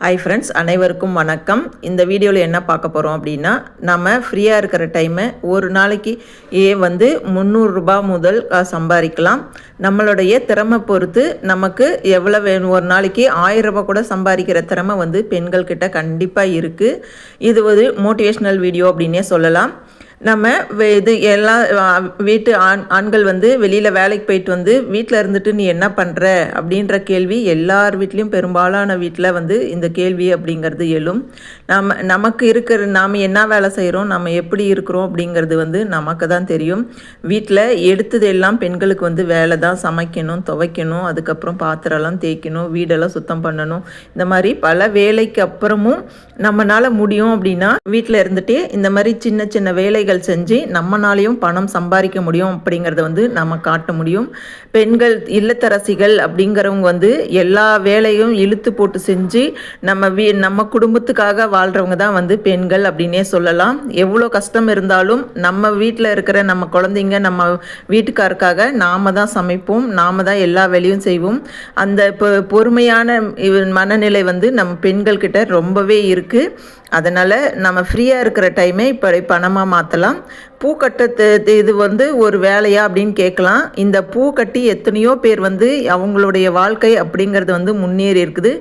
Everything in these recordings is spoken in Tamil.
ஹாய் ஃப்ரெண்ட்ஸ், அனைவருக்கும் வணக்கம். இந்த வீடியோவில் என்ன பார்க்க போகிறோம் அப்படின்னா, நம்ம ஃப்ரீயாக இருக்கிற டைமை ஒரு நாளைக்கு வந்து 300 ரூபாய் முதல் சம்பாதிக்கலாம். நம்மளுடைய திறமை பொறுத்து நமக்கு எவ்வளோ வேணும். ஒரு நாளைக்கு 1000 ரூபாய் கூட சம்பாதிக்கிற திறமை வந்து பெண்கள்கிட்ட கண்டிப்பாக இருக்குது. இது ஒரு மோட்டிவேஷ்னல் வீடியோ அப்படின்னே சொல்லலாம். நம்ம இது எல்லா வீட்டு ஆண்கள் வந்து வெளியில் வேலைக்கு போயிட்டு வந்து வீட்டில் இருந்துட்டு நீ என்ன பண்ணுற அப்படின்ற கேள்வி எல்லார் வீட்லேயும் பெரும்பாலான வீட்டில் வந்து இந்த கேள்வி அப்படிங்கிறது எழும். நமக்கு இருக்கிற நாம் என்ன வேலை செய்கிறோம், நம்ம எப்படி இருக்கிறோம் அப்படிங்கிறது வந்து நமக்கு தான் தெரியும். வீட்டில் எடுத்தது எல்லாம் பெண்களுக்கு வந்து வேலை தான். சமைக்கணும், துவைக்கணும், அதுக்கப்புறம் பாத்திரம்லாம் தேய்க்கணும், வீடெல்லாம் சுத்தம் பண்ணணும். இந்த மாதிரி பல வேலைக்கு அப்புறமும் நம்மளால் முடியும் அப்படின்னா வீட்டில் இருந்துகிட்டே இந்த மாதிரி சின்ன சின்ன வேலை செஞ்சு நம்மனாலையும் பணம் சம்பாதிக்க முடியும் அப்படிங்கிறத வந்து நம்ம காட்ட முடியும். பெண்கள் இல்லத்தரசிகள் அப்படிங்கிறவங்க வந்து எல்லா வேலையும் இழுத்து போட்டு செஞ்சு நம்ம குடும்பத்துக்காக வாழ்கிறவங்க தான் வந்து பெண்கள் அப்படின்னே சொல்லலாம். எவ்வளோ கஷ்டம் இருந்தாலும் நம்ம வீட்டில் இருக்கிற நம்ம குழந்தைங்க நம்ம வீட்டுக்காருக்காக நாம் தான் சமைப்போம், நாம் தான் எல்லா வேலையும் செய்வோம். அந்த பொறுமையான மனநிலை வந்து நம்ம பெண்கள்கிட்ட ரொம்பவே இருக்குது. அதனால் நம்ம ஃப்ரீயாக இருக்கிற டைமை இப்போ பணமாக மாற்றலாம். பூ கட்ட இது வந்து ஒரு வேலையா அப்படின்னு கேட்கலாம். இந்த பூ கட்டி எத்தனையோ பேர் வந்து அவங்களுடைய வாழ்க்கை அப்படிங்கிறது வந்து முன்னேறி இருக்குது.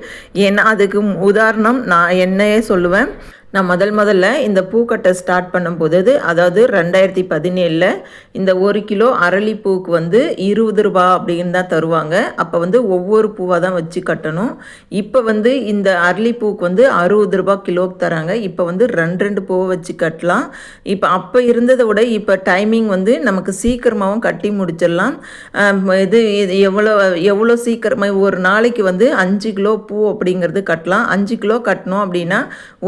ஏன்னா அதுக்கு உதாரணம் நான் என்னையே சொல்லுவேன். நான் முதல்ல இந்த பூக்கட்டை ஸ்டார்ட் பண்ணும்போது, அதாவது 2017 இந்த 1 கிலோ அரளிப்பூக்கு வந்து 20 ரூபா அப்படின்னு தான் தருவாங்க. அப்போ வந்து ஒவ்வொரு பூவாக தான் வச்சு கட்டணும். இப்போ வந்து இந்த அரளிப்பூக்கு வந்து 60 ரூபா கிலோக்கு தராங்க. இப்போ வந்து 2 பூவை வச்சு கட்டலாம். இப்போ அப்போ இருந்ததை விட இப்போ டைமிங் வந்து நமக்கு சீக்கிரமாகவும் கட்டி முடிச்சிடலாம். இது எவ்வளோ சீக்கிரமாக ஒரு நாளைக்கு வந்து 5 கிலோ பூ அப்படிங்கிறது கட்டலாம். 5 கிலோ கட்டணும் அப்படின்னா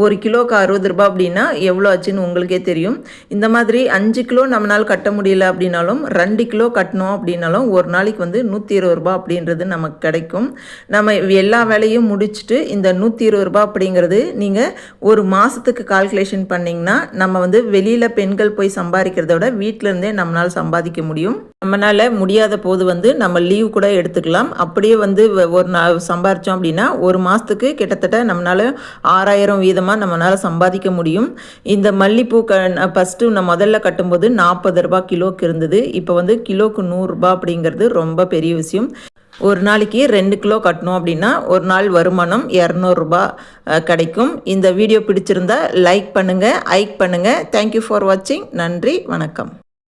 1 கிலோ 60 ரூபாய் அப்படின்னா எவ்வளோ ஆச்சுன்னு உங்களுக்கே தெரியும். இந்த மாதிரி 5 கிலோ நம்மளால் கட்ட முடியல அப்படின்னாலும் 2 கிலோ கட்டணும் அப்படின்னாலும் ஒரு நாளைக்கு வந்து 120 ரூபாய் அப்படின்றது நமக்கு கிடைக்கும். நம்ம எல்லா வேலையும் முடிச்சுட்டு இந்த 120 ரூபாய் அப்படிங்கிறது நீங்கள் ஒரு மாதத்துக்கு கால்குலேஷன் பண்ணிங்கன்னா நம்ம வந்து வெளியில் பெண்கள் போய் சம்பாதிக்கிறத விட வீட்டிலேருந்தே நம்மளால் சம்பாதிக்க முடியும். நம்மளால் முடியாத போது வந்து நம்ம லீவ் கூட எடுத்துக்கலாம். அப்படியே வந்து ஒரு நாள் சம்பாதிச்சோம் அப்படின்னா ஒரு மாதத்துக்கு கிட்டத்தட்ட நம்மளால் 6000 வீதமாக நம்மளால் சம்பாதிக்க முடியும். இந்த மல்லிப்பூ ஃபஸ்ட்டு நான் முதல்ல கட்டும்போது 40 ரூபாய் கிலோக்கு இருந்தது. இப்போ வந்து கிலோக்கு 100 ரூபாய் அப்படிங்கிறது ரொம்ப பெரிய விஷயம். ஒரு நாளைக்கு 2 கிலோ கட்டணும் அப்படின்னா ஒரு நாள் வருமானம் 200 ரூபாய் கிடைக்கும். இந்த வீடியோ பிடிச்சிருந்தா லைக் பண்ணுங்கள், ஹைக் பண்ணுங்கள். தேங்க்யூ ஃபார் வாட்சிங். நன்றி, வணக்கம்.